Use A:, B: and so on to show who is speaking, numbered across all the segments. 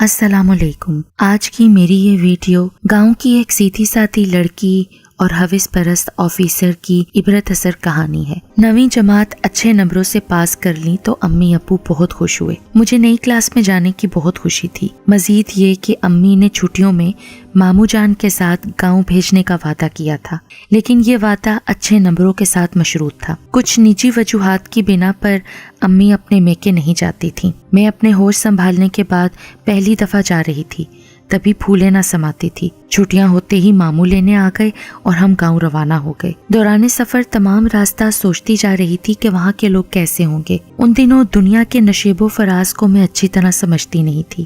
A: السلام علیکم۔ آج کی میری یہ ویڈیو گاؤں کی ایک سیدھی سادھی لڑکی اور ہوس پرست آفیسر کی عبرت اثر کہانی ہے۔ 9ویں جماعت اچھے نمبروں سے پاس کر لی تو امی ابو بہت خوش ہوئے۔ مجھے نئی کلاس میں جانے کی بہت خوشی تھی۔ مزید یہ کہ امی نے چھٹیوں میں ماموں جان کے ساتھ گاؤں بھیجنے کا وعدہ کیا تھا، لیکن یہ وعدہ اچھے نمبروں کے ساتھ مشروط تھا۔ کچھ نجی وجوہات کی بنا پر امی اپنے میکے نہیں جاتی تھیں۔ میں اپنے ہوش سنبھالنے کے بعد پہلی دفعہ جا رہی تھی، تبھی پھولیں نہ سماتی تھی۔ چھٹیاں ہوتے ہی ماموں لینے آ گئے اور ہم گاؤں روانہ ہو گئے۔ دوران سفر تمام راستہ سوچتی جا رہی تھی کہ وہاں کے لوگ کیسے ہوں گے۔ ان دنوں دنیا کے نشیب و فراز کو میں اچھی طرح سمجھتی نہیں تھی۔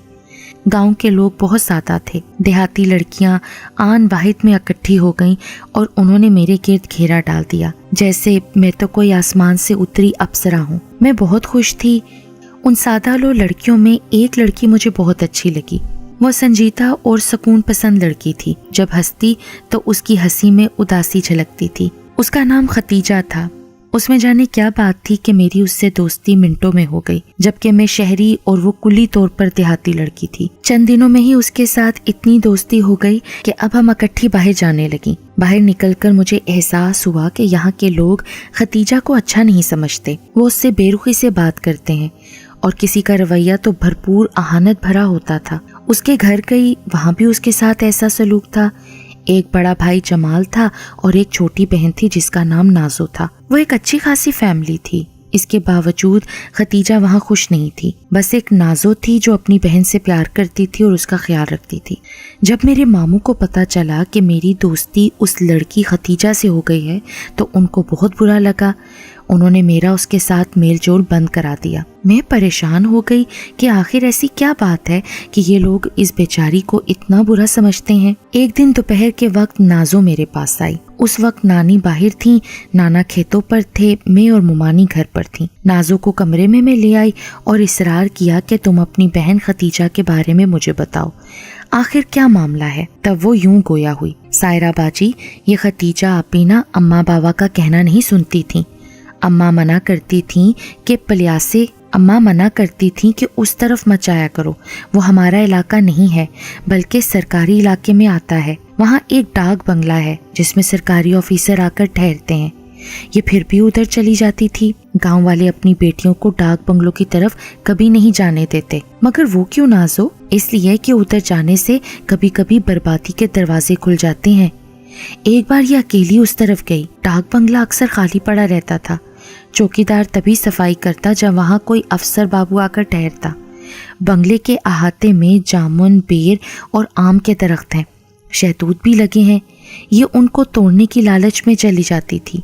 A: گاؤں کے لوگ بہت سادہ تھے۔ دیہاتی لڑکیاں آن واحد میں اکٹھی ہو گئیں اور انہوں نے میرے گرد گھیرا ڈال دیا، جیسے میں تو کوئی آسمان سے اتری اپسرا ہوں۔ میں بہت خوش تھی۔ ان سادہ لو لڑکیوں میں ایک لڑکی مجھے بہت اچھی لگی۔ وہ سنجیدہ اور سکون پسند لڑکی تھی۔ جب ہنستی تو اس کی ہنسی میں اداسی جھلکتی تھی۔ اس کا نام ختیجہ تھا۔ اس میں جانے کیا بات تھی کہ میری اس سے دوستی منٹوں میں ہو گئی، جبکہ میں شہری اور وہ کلی طور پر دیہاتی لڑکی تھی۔ چند دنوں میں ہی اس کے ساتھ اتنی دوستی ہو گئی کہ اب ہم اکٹھی باہر جانے لگیں۔ باہر نکل کر مجھے احساس ہوا کہ یہاں کے لوگ ختیجہ کو اچھا نہیں سمجھتے۔ وہ اس سے بے رخی سے بات کرتے ہیں اور کسی کا رویہ تو بھرپور اہانت بھرا ہوتا تھا۔ اس کے گھر گئی، وہاں بھی اس کے ساتھ ایسا سلوک تھا۔ ایک بڑا بھائی جمال تھا اور ایک چھوٹی بہن تھی جس کا نام نازو تھا۔ وہ ایک اچھی خاصی فیملی تھی۔ اس کے باوجود ختیجہ وہاں خوش نہیں تھی۔ بس ایک نازو تھی جو اپنی بہن سے پیار کرتی تھی اور اس کا خیال رکھتی تھی۔ جب میرے ماموں کو پتا چلا کہ میری دوستی اس لڑکی ختیجہ سے ہو گئی ہے تو ان کو بہت برا لگا۔ انہوں نے میرا اس کے ساتھ میل جول بند کرا دیا۔ میں پریشان ہو گئی کہ آخر ایسی کیا بات ہے کہ یہ لوگ اس بیچاری کو اتنا برا سمجھتے ہیں۔ ایک دن دوپہر کے وقت نازو میرے پاس آئی۔ اس وقت نانی باہر تھیں، نانا کھیتوں پر تھے، میں اور ممانی گھر پر تھیں۔ نازو کو کمرے میں لے آئی اور اصرار کیا کہ تم اپنی بہن ختیجہ کے بارے میں مجھے بتاؤ، آخر کیا معاملہ ہے۔ تب وہ یوں گویا ہوئی، سائرہ باجی، یہ ختیجہ آپی نا اماں بابا کا کہنا نہیں سنتی تھیں۔ اماں منع کرتی تھیں کہ اس طرف مت جایا کرو، وہ ہمارا علاقہ نہیں ہے بلکہ سرکاری علاقے میں آتا ہے۔ وہاں ایک ڈاک بنگلہ ہے جس میں سرکاری آفیسر آ کر ٹھہرتے ہیں۔ یہ پھر بھی ادھر چلی جاتی تھی۔ گاؤں والے اپنی بیٹیوں کو ڈاک بنگلوں کی طرف کبھی نہیں جانے دیتے، مگر وہ کیوں نازو؟ اس لیے کہ ادھر جانے سے کبھی کبھی بربادی کے دروازے کھل جاتے ہیں۔ ایک بار یہ اکیلی اس طرف گئی۔ ڈاک بنگلہ اکثر خالی پڑا رہتا تھا۔ چوکیدار تبھی صفائی کرتا جب وہاں کوئی افسر بابو آ کر ٹھہرتا۔ بنگلے کے احاطے میں جامن، بیر اور آم کے درخت ہیں، شہتوت بھی لگے ہیں۔ یہ ان کو توڑنے کی لالچ میں چلی جاتی تھی۔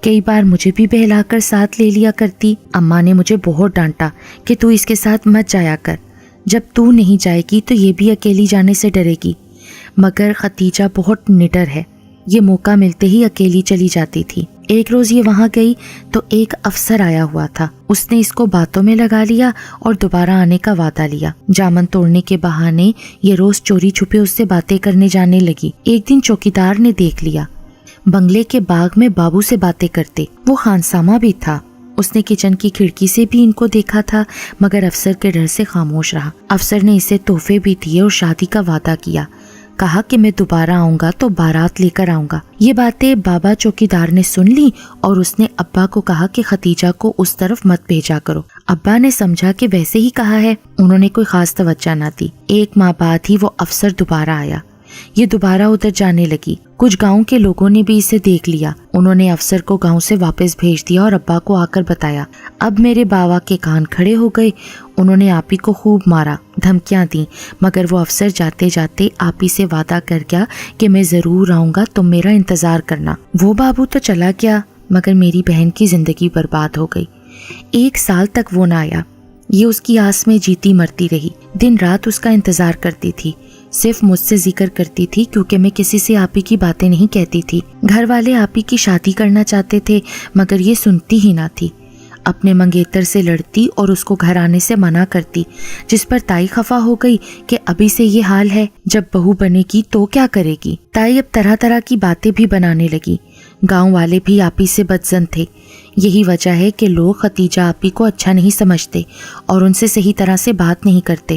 A: کئی بار مجھے بھی بہلا کر ساتھ لے لیا کرتی۔ اماں نے مجھے بہت ڈانٹا کہ تو اس کے ساتھ مت جایا کر، جب تو نہیں جائے گی تو یہ بھی اکیلی جانے سے ڈرے گی۔ مگر ختیجہ بہت نڈر ہے، یہ موقع ملتے ہی اکیلی چلی جاتی تھی۔ ایک روز یہ وہاں گئی تو ایک افسر آیا ہوا تھا۔ اس نے اس کو باتوں میں لگا لیا اور دوبارہ آنے کا وعدہ لیا۔ جامن توڑنے کے بہانے یہ روز چوری چھپے اس سے باتیں کرنے جانے لگی۔ ایک دن چوکیدار نے دیکھ لیا، بنگلے کے باغ میں بابو سے باتیں کرتے۔ وہ خانسامہ بھی تھا۔ اس نے کچن کی کھڑکی سے بھی ان کو دیکھا تھا، مگر افسر کے ڈر سے خاموش رہا۔ افسر نے اسے تحفے بھی دیے اور شادی کا وعدہ کیا۔ کہا کہ میں دوبارہ آؤں گا تو بارات لے کر آؤں گا۔ یہ باتیں بابا چوکیدار نے سن لی اور اس نے ابا کو کہا کہ ختیجہ کو اس طرف مت بھیجا کرو۔ ابا نے سمجھا کہ ویسے ہی کہا ہے، انہوں نے کوئی خاص توجہ نہ دی۔ ایک ماہ بعد ہی وہ افسر دوبارہ آیا۔ یہ دوبارہ ادھر جانے لگی۔ کچھ گاؤں کے لوگوں نے بھی اسے دیکھ لیا۔ انہوں نے افسر کو گاؤں سے واپس بھیج دیا اور ابا کو آ کر بتایا۔ اب میرے باوا کے کان کھڑے ہو گئے۔ انہوں نے آپی کو خوب مارا، دھمکیاں دیں، مگر وہ افسر جاتے جاتے آپی سے وعدہ کر گیا کہ میں ضرور آؤں گا، تم میرا انتظار کرنا۔ وہ بابو تو چلا گیا، مگر میری بہن کی زندگی برباد ہو گئی۔ 1 سال تک وہ نہ آیا۔ یہ اس کی آس میں جیتی مرتی رہی۔ دن رات اس کا انتظار کرتی تھی۔ صرف مجھ سے ذکر کرتی تھی کیونکہ میں کسی سے آپی کی باتیں نہیں کہتی تھی۔ گھر والے آپی کی شادی کرنا چاہتے تھے مگر یہ سنتی ہی نہ تھی۔ اپنے منگیتر سے لڑتی اور اس کو گھر آنے سے منع کرتی، جس پر تائی خفا ہو گئی کہ ابھی سے یہ حال ہے، جب بہو بنے گی تو کیا کرے گی۔ تائی اب طرح طرح کی باتیں بھی بنانے لگی۔ گاؤں والے بھی آپی سے بدظن تھے۔ یہی وجہ ہے کہ لوگ ختیجہ آپی کو اچھا نہیں سمجھتے اور ان سے صحیح طرح سے بات نہیں کرتے۔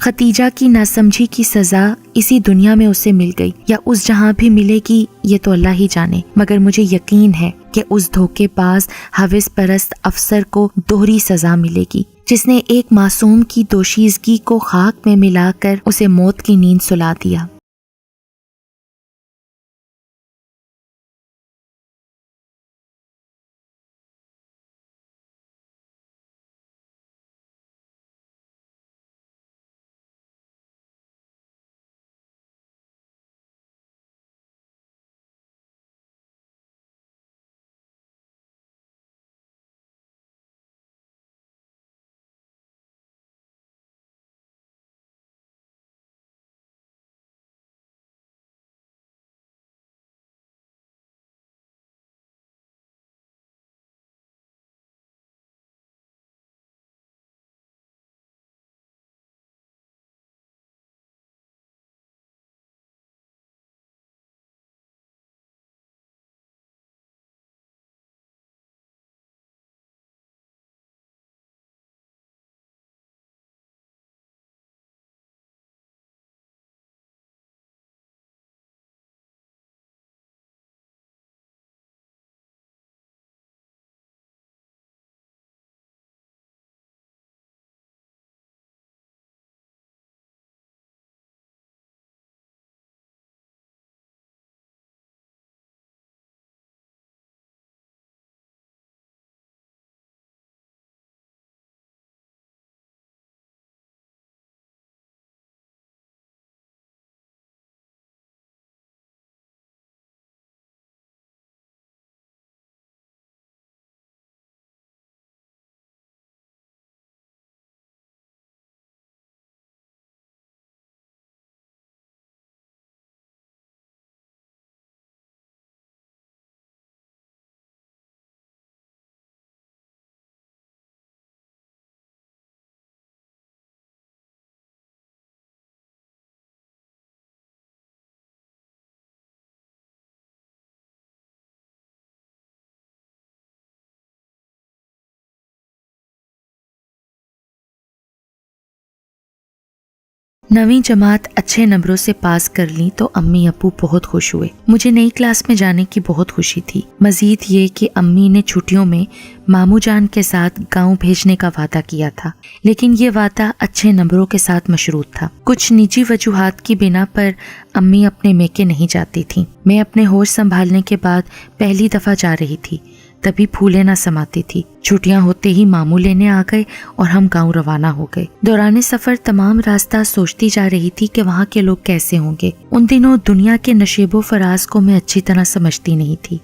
A: ختیجہ کی ناسمجھی کی سزا اسی دنیا میں اسے مل گئی یا اس جہاں بھی ملے گی یہ تو اللہ ہی جانے، مگر مجھے یقین ہے کہ اس دھوکے باز ہوس پرست افسر کو دوہری سزا ملے گی جس نے ایک معصوم کی دوشیزگی کو خاک میں ملا کر اسے موت کی نیند سلا دیا۔ نویں جماعت اچھے نمبروں سے پاس کر لی تو امی ابو بہت خوش ہوئے۔ مجھے نئی کلاس میں جانے کی بہت خوشی تھی، مزید یہ کہ امی نے چھٹیوں میں ماموں جان کے ساتھ گاؤں بھیجنے کا وعدہ کیا تھا، لیکن یہ وعدہ اچھے نمبروں کے ساتھ مشروط تھا۔ کچھ نجی وجوہات کی بنا پر امی اپنے میکے نہیں جاتی تھیں۔ میں اپنے ہوش سنبھالنے کے بعد پہلی دفعہ جا رہی تھی، تبھی پھولیں نہ سماتی تھی۔ چھٹیاں ہوتے ہی ماموں لینے آ گئے اور ہم گاؤں روانہ ہو گئے۔ دوران سفر تمام راستہ سوچتی جا رہی تھی کہ وہاں کے لوگ کیسے ہوں گے۔ ان دنوں دنیا کے نشیب و فراز کو میں اچھی طرح سمجھتی نہیں تھی۔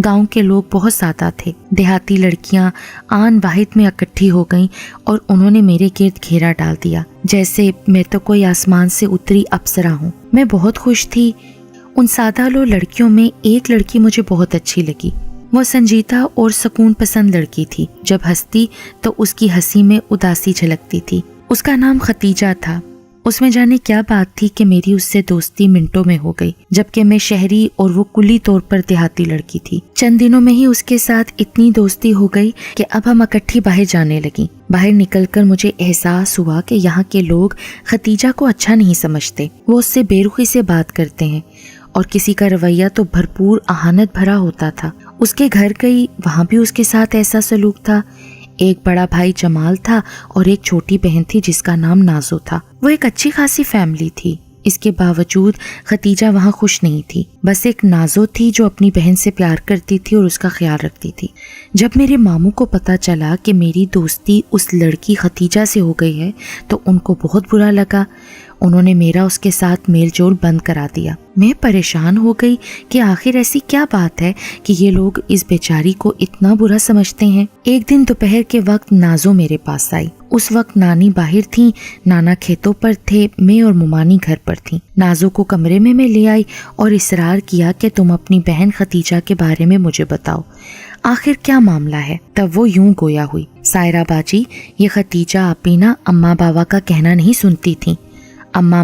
A: گاؤں کے لوگ بہت سادہ تھے۔ دیہاتی لڑکیاں آن واحد میں اکٹھی ہو گئیں اور انہوں نے میرے گرد گھیرا ڈال دیا، جیسے میں تو کوئی آسمان سے اتری اپسرا ہوں۔ میں بہت خوش تھی۔ ان سادہ لو لڑکیوں میں ایک لڑکی مجھے بہت اچھی لگی۔ وہ سنجیدہ اور سکون پسند لڑکی تھی۔ جب ہنستی تو اس کی ہنسی میں اداسی جھلکتی تھی۔ اس کا نام ختیجہ تھا۔ اس میں جانے کیا بات تھی کہ میری اس سے دوستی منٹوں میں ہو گئی، جبکہ میں شہری اور وہ کلی طور پر دیہاتی لڑکی تھی۔ چند دنوں میں ہی اس کے ساتھ اتنی دوستی ہو گئی کہ اب ہم اکٹھی باہر جانے لگیں۔ باہر نکل کر مجھے احساس ہوا کہ یہاں کے لوگ ختیجہ کو اچھا نہیں سمجھتے۔ وہ اس سے بے رخی سے بات کرتے ہیں اور کسی کا رویہ تو بھرپور اہانت بھرا ہوتا تھا۔ اس کے گھر گئی، وہاں بھی اس کے ساتھ ایسا سلوک تھا۔ ایک بڑا بھائی جمال تھا اور ایک چھوٹی بہن تھی جس کا نام نازو تھا۔ وہ ایک اچھی خاصی فیملی تھی۔ اس کے باوجود ختیجہ وہاں خوش نہیں تھی۔ بس ایک نازو تھی جو اپنی بہن سے پیار کرتی تھی اور اس کا خیال رکھتی تھی۔ جب میرے ماموں کو پتا چلا کہ میری دوستی اس لڑکی ختیجہ سے ہو گئی ہے تو ان کو بہت برا لگا۔ انہوں نے میرا اس کے ساتھ میل جول بند کرا دیا۔ میں پریشان ہو گئی کہ آخر ایسی کیا بات ہے کہ یہ لوگ اس بیچاری کو اتنا برا سمجھتے ہیں۔ ایک دن دوپہر کے وقت نازو میرے پاس آئی۔ اس وقت نانی باہر تھیں، نانا کھیتوں پر تھے، میں اور ممانی گھر پر تھیں۔ نازو کو کمرے میں لے آئی اور اصرار کیا کہ تم اپنی بہن ختیجہ کے بارے میں مجھے بتاؤ، آخر کیا معاملہ ہے۔ تب وہ یوں گویا ہوئی، سائرہ باجی، یہ ختیجہ آپی نا اماں بابا کا کہنا نہیں سنتی تھیں۔ اماں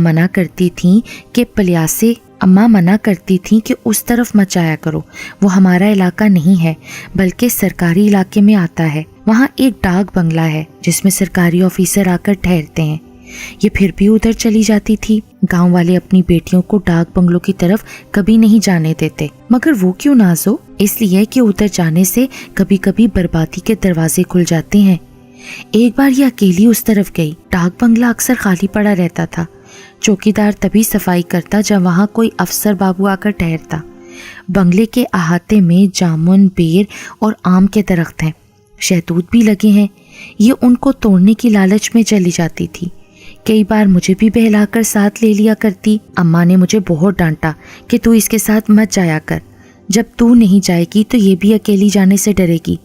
A: منع کرتی تھیں کہ اس طرف مت جایا کرو، وہ ہمارا علاقہ نہیں ہے بلکہ سرکاری علاقے میں آتا ہے۔ وہاں ایک ڈاک بنگلہ ہے جس میں سرکاری آفیسر آ کر ٹھہرتے ہیں۔ یہ پھر بھی ادھر چلی جاتی تھی۔ گاؤں والے اپنی بیٹیوں کو ڈاک بنگلوں کی طرف کبھی نہیں جانے دیتے، مگر وہ کیوں نازو؟ اس لیے کہ ادھر جانے سے کبھی کبھی بربادی کے دروازے کھل جاتے ہیں۔ ایک بار یہ اکیلی اس طرف گئی۔ ڈاک بنگلہ اکثر خالی پڑا رہتا تھا۔ چوکیدار تبھی صفائی کرتا جب وہاں کوئی افسر بابو آ کر ٹھہرتا۔ بنگلے کے احاطے میں جامن، بیر اور آم کے درخت ہیں، شہتوت بھی لگے ہیں۔ یہ ان کو توڑنے کی لالچ میں چلی جاتی تھی۔ کئی بار مجھے بھی بہلا کر ساتھ لے لیا کرتی۔ اماں نے مجھے بہت ڈانٹا کہ تو اس کے ساتھ مت جایا کر، جب تو نہیں جائے گی تو یہ بھی اکیلی جانے سے ڈرے گی۔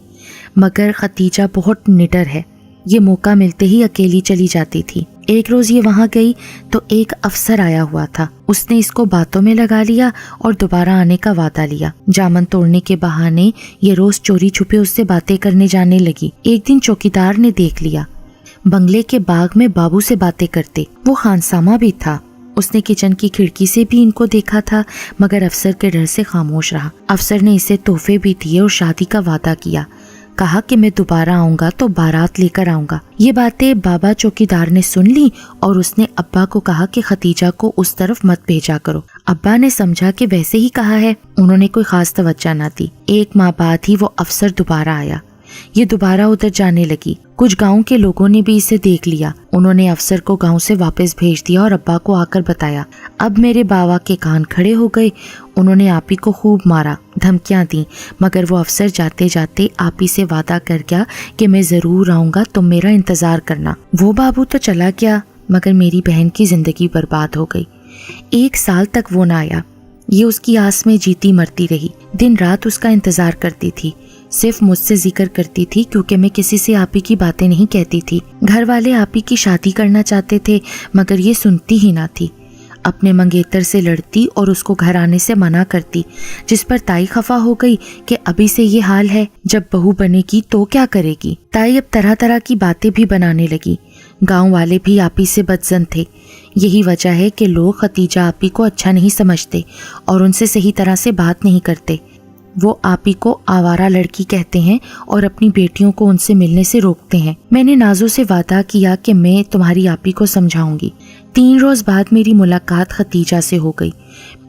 A: مگر ختیجہ بہت نڈر ہے، یہ موقع ملتے ہی اکیلی چلی جاتی تھی۔ ایک روز یہ وہاں گئی تو ایک افسر آیا ہوا تھا۔ اس نے اس کو باتوں میں لگا لیا اور دوبارہ آنے کا وعدہ لیا۔ جامن توڑنے کے بہانے یہ روز چوری چھپے اس سے باتیں کرنے جانے لگی۔ ایک دن چوکیدار نے دیکھ لیا، بنگلے کے باغ میں بابو سے باتیں کرتے۔ وہ خانسامہ بھی تھا۔ اس نے کچن کی کھڑکی سے بھی ان کو دیکھا تھا، مگر افسر کے ڈر سے خاموش رہا۔ افسر نے اسے تحفے بھی دیے اور شادی کا وعدہ کیا۔ کہا کہ میں دوبارہ آؤں گا تو بارات لے کر آؤں گا۔ یہ باتیں بابا چوکیدار نے سن لی اور اس نے ابا کو کہا کہ ختیجہ کو اس طرف مت بھیجا کرو۔ ابا نے سمجھا کہ ویسے ہی کہا ہے، انہوں نے کوئی خاص توجہ نہ دی۔ ایک ماہ بعد ہی وہ افسر دوبارہ آیا۔ یہ دوبارہ ادھر جانے لگی۔ کچھ گاؤں کے لوگوں نے بھی اسے دیکھ لیا۔ انہوں نے افسر کو گاؤں سے واپس بھیج دیا اور ابا کو آ کر بتایا۔ اب میرے باوا کے کان کھڑے ہو گئے۔ انہوں نے آپی کو خوب مارا، دھمکیاں دیں، مگر وہ افسر جاتے جاتے آپی سے وعدہ کر گیا کہ میں ضرور آؤں گا، تم میرا انتظار کرنا۔ وہ بابو تو چلا گیا، مگر میری بہن کی زندگی برباد ہو گئی۔ 1 سال تک وہ نہ آیا۔ یہ اس کی آس میں جیتی مرتی رہی۔ دن رات اس کا انتظار کرتی تھی۔ صرف مجھ سے ذکر کرتی تھی کیونکہ میں کسی سے آپی کی باتیں نہیں کہتی تھی۔ گھر والے آپی کی شادی کرنا چاہتے تھے، مگر یہ سنتی ہی نہ تھی۔ اپنے منگیتر سے لڑتی اور اس کو گھر آنے سے منع کرتی، جس پر تائی خفا ہو گئی کہ ابھی سے یہ حال ہے، جب بہو بنے گی تو کیا کرے گی۔ تائی اب طرح طرح کی باتیں بھی بنانے لگی۔ گاؤں والے بھی آپی سے بدظن تھے۔ یہی وجہ ہے کہ لوگ ختیجہ آپی کو اچھا نہیں سمجھتے اور ان سے صحیح طرح سے بات نہیں کرتے۔ وہ آپی کو آوارہ لڑکی کہتے ہیں اور اپنی بیٹیوں کو ان سے ملنے سے روکتے ہیں۔ میں نے نازو سے وعدہ کیا کہ میں تمہاری آپی کو سمجھاؤں گی۔ 3 روز بعد میری ملاقات ختیجہ سے ہو گئی۔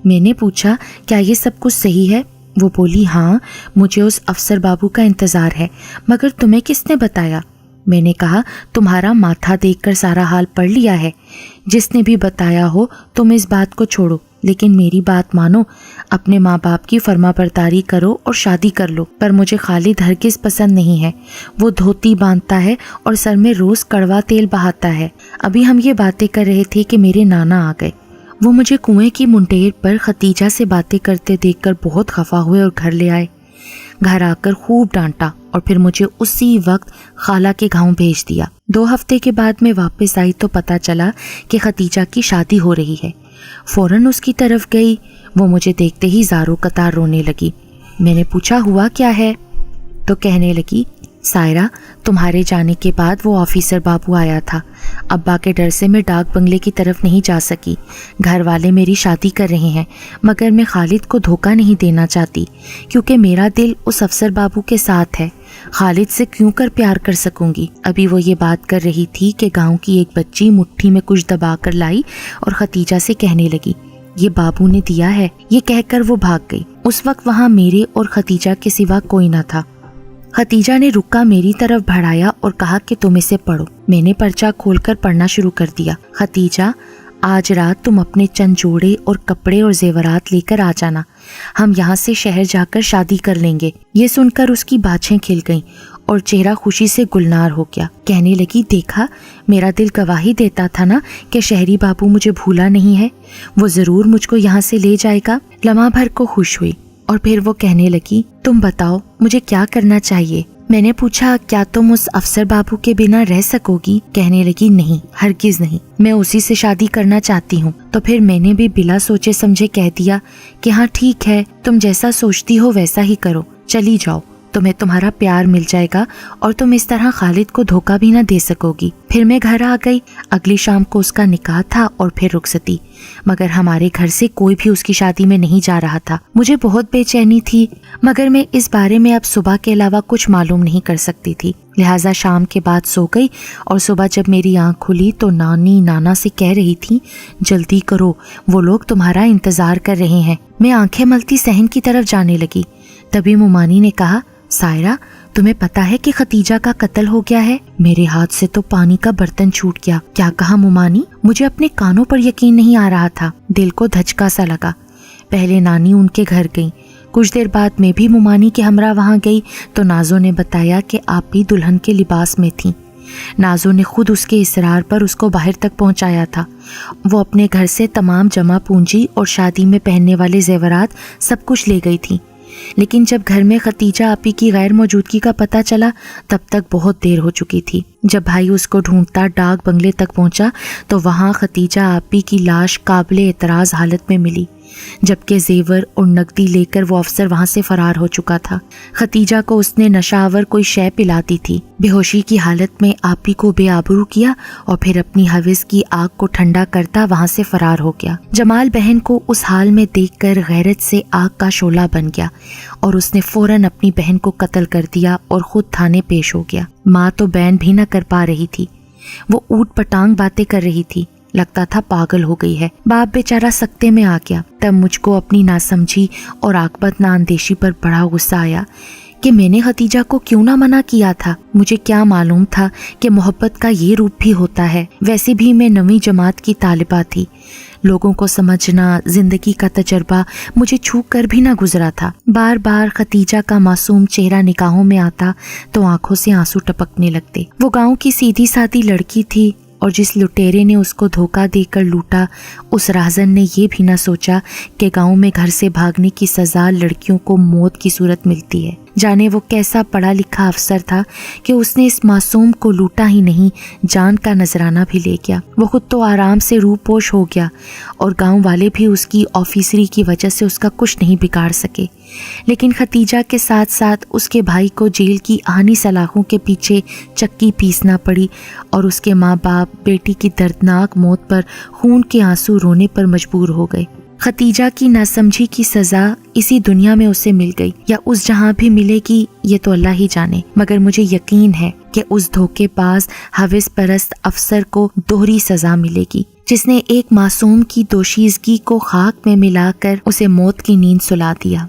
A: میں نے پوچھا کیا یہ سب کچھ صحیح ہے؟ وہ بولی ہاں، مجھے اس افسر بابو کا انتظار ہے، مگر تمہیں کس نے بتایا؟ میں نے کہا تمہارا ماتھا دیکھ کر سارا حال پڑھ لیا ہے۔ جس نے بھی بتایا ہو تم اس بات کو چھوڑو، لیکن میری بات مانو، اپنے ماں باپ کی فرما برداری کرو اور شادی کر لو۔ پر مجھے خالد ہرگز پسند نہیں ہے۔ وہ دھوتی باندھتا ہے اور سر میں روز کڑوا تیل بہاتا ہے۔ ابھی ہم یہ باتیں کر رہے تھے کہ میرے نانا آ گئے۔ وہ مجھے کنویں کی منٹیر پر ختیجہ سے باتیں کرتے دیکھ کر بہت خفا ہوئے اور گھر لے آئے۔ گھر آ کر خوب ڈانٹا اور پھر مجھے اسی وقت خالہ کے گاؤں بھیج دیا۔ 2 ہفتے کے بعد میں واپس آئی تو پتہ چلا کہ ختیجہ کی شادی ہو رہی ہے۔ فوراً اس کی طرف گئی۔ وہ مجھے دیکھتے ہی زاروں قطار رونے لگی۔ میں نے پوچھا ہوا کیا ہے؟ تو کہنے لگی سائرہ، تمہارے جانے کے بعد وہ آفیسر بابو آیا تھا۔ ابا کے ڈر سے میں ڈاک بنگلے کی طرف نہیں جا سکی۔ گھر والے میری شادی کر رہے ہیں، مگر میں خالد کو دھوکہ نہیں دینا چاہتی، کیونکہ میرا دل اس افسر بابو کے ساتھ ہے۔ خالد سے کیوں کر پیار کر سکوں گی؟ ابھی وہ یہ بات کر رہی تھی کہ گاؤں کی ایک بچی مٹھی میں کچھ دبا کر لائی اور ختیجہ سے کہنے لگی یہ بابو نے دیا ہے۔ یہ کہہ کر وہ بھاگ گئی۔ اس وقت وہاں میرے اور ختیجہ کے سوا کوئی نہ تھا۔ ختیجہ نے رکا میری طرف بڑھایا اور کہا کہ تم اسے پڑھو۔ میں نے پرچہ کھول کر پڑھنا شروع کر دیا۔ ختیجہ، آج رات تم اپنے چند جوڑے اور کپڑے اور زیورات لے کر آ جانا، ہم یہاں سے شہر جا کر شادی کر لیں گے۔ یہ سن کر اس کی باچھیں کھل گئیں اور چہرہ خوشی سے گلنار ہو گیا۔ کہنے لگی دیکھا، میرا دل گواہی دیتا تھا نا کہ شہری بابو مجھے بھولا نہیں ہے، وہ ضرور مجھ کو یہاں سے لے جائے گا۔ لمحہ بھر کو خوش ہوئی اور پھر وہ کہنے لگی تم بتاؤ مجھے کیا کرنا چاہیے؟ میں نے پوچھا کیا تم اس افسر بابو کے بنا رہ سکو گی؟ کہنے لگی نہیں، ہرگز نہیں، میں اسی سے شادی کرنا چاہتی ہوں۔ تو پھر میں نے بھی بلا سوچے سمجھے کہہ دیا کہ ہاں ٹھیک ہے، تم جیسا سوچتی ہو ویسا ہی کرو، چلی جاؤ، تمہیں تمہارا پیار مل جائے گا اور تم اس طرح خالد کو دھوکہ بھی نہ دے سکو گی۔ پھر میں گھر آ گئی۔ اگلی شام کو اس کا نکاح تھا اور پھر رخصتی، مگر ہمارے گھر سے کوئی بھی اس کی شادی میں نہیں جا رہا تھا۔ مجھے بہت بے چینی تھی، مگر میں اس بارے میں اب صبح کے علاوہ کچھ معلوم نہیں کر سکتی تھی۔ لہٰذا شام کے بعد سو گئی اور صبح جب میری آنکھ کھلی تو نانی نانا سے کہہ رہی تھی جلدی کرو، وہ لوگ تمہارا انتظار کر رہے ہیں۔ میں آنکھیں ملتی صحن کی طرف جانے لگی، تبھی مومانی نے کہا سائرہ تمہیں پتا ہے کہ ختیجہ کا قتل ہو گیا ہے؟ میرے ہاتھ سے تو پانی کا برتن چھوٹ گیا۔ کیا کہا مومانی؟ مجھے اپنے کانوں پر یقین نہیں آ رہا تھا، دل کو دھچکا سا لگا۔ پہلے نانی ان کے گھر گئیں، کچھ دیر بعد میں بھی مومانی کے ہمراہ وہاں گئی تو نازو نے بتایا کہ آپ بھی دلہن کے لباس میں تھیں۔ نازو نے خود اس کے اصرار پر اس کو باہر تک پہنچایا تھا۔ وہ اپنے گھر سے تمام جمع پونجی اور شادی میں پہننے والے زیورات سب کچھ لے گئی تھی، لیکن جب گھر میں ختیجہ آپی کی غیر موجودگی کا پتہ چلا تب تک بہت دیر ہو چکی تھی۔ جب بھائی اس کو ڈھونڈتا ڈاک بنگلے تک پہنچا تو وہاں ختیجہ آپی کی لاش قابل اعتراض حالت میں ملی، جبکہ زیور اور نقدی لے کر وہ افسر وہاں سے فرار ہو چکا تھا۔ ختیجہ کو اس نے نشہ آور کوئی شے پلاتی تھی۔ بے ہوشی کی حالت میں آپی کو بے آبرو کیا اور پھر اپنی حوث کی آگ کو ٹھنڈا کرتا وہاں سے فرار ہو گیا۔ جمال بہن کو اس حال میں دیکھ کر غیرت سے آگ کا شعلہ بن گیا اور اس نے فوراً اپنی بہن کو قتل کر دیا اور خود تھانے پیش ہو گیا۔ ماں تو بین بھی نہ کر پا رہی تھی، وہ اوٹ پٹانگ باتیں کر رہی تھی، لگتا تھا پاگل ہو گئی ہے۔ باپ بیچارہ سکتے میں آ گیا۔ تب مجھ کو اپنی ناسمجھی اور عاقبت نااندیشی پر بڑا غصہ آیا کہ میں نے ختیجہ کو کیوں نہ منع کیا تھا۔ مجھے کیا معلوم تھا کہ محبت کا یہ روپ بھی ہوتا ہے۔ ویسے بھی میں 9ویں جماعت کی طالبہ تھی، لوگوں کو سمجھنا، زندگی کا تجربہ مجھے چھو کر بھی نہ گزرا تھا۔ بار بار ختیجہ کا معصوم چہرہ نگاہوں میں آتا تو آنکھوں سے آنسو ٹپکنے لگتے۔ وہ گاؤں کی سیدھی سادی لڑکی تھی اور جس لٹیرے نے اس کو دھوکہ دے کر لوٹا، اس راہزن نے یہ بھی نہ سوچا کہ گاؤں میں گھر سے بھاگنے کی سزا لڑکیوں کو موت کی صورت ملتی ہے۔ جانے وہ کیسا پڑھا لکھا افسر تھا کہ اس نے اس معصوم کو لوٹا ہی نہیں، جان کا نذرانہ بھی لے گیا۔ وہ خود تو آرام سے روح پوش ہو گیا اور گاؤں والے بھی اس کی آفیسری کی وجہ سے اس کا کچھ نہیں بگاڑ سکے، لیکن ختیجہ کے ساتھ ساتھ اس کے بھائی کو جیل کی آہنی سلاخوں کے پیچھے چکی پیسنا پڑی اور اس کے ماں باپ بیٹی کی دردناک موت پر خون کے آنسو رونے پر مجبور ہو گئے۔ ختیجہ کی ناسمجھی کی سزا اسی دنیا میں اسے مل گئی یا اس جہاں بھی ملے گی یہ تو اللہ ہی جانے، مگر مجھے یقین ہے کہ اس دھوکے باز حوث پرست افسر کو دوہری سزا ملے گی، جس نے ایک معصوم کی دوشیزگی کو خاک میں ملا کر اسے موت کی نیند سلا دیا۔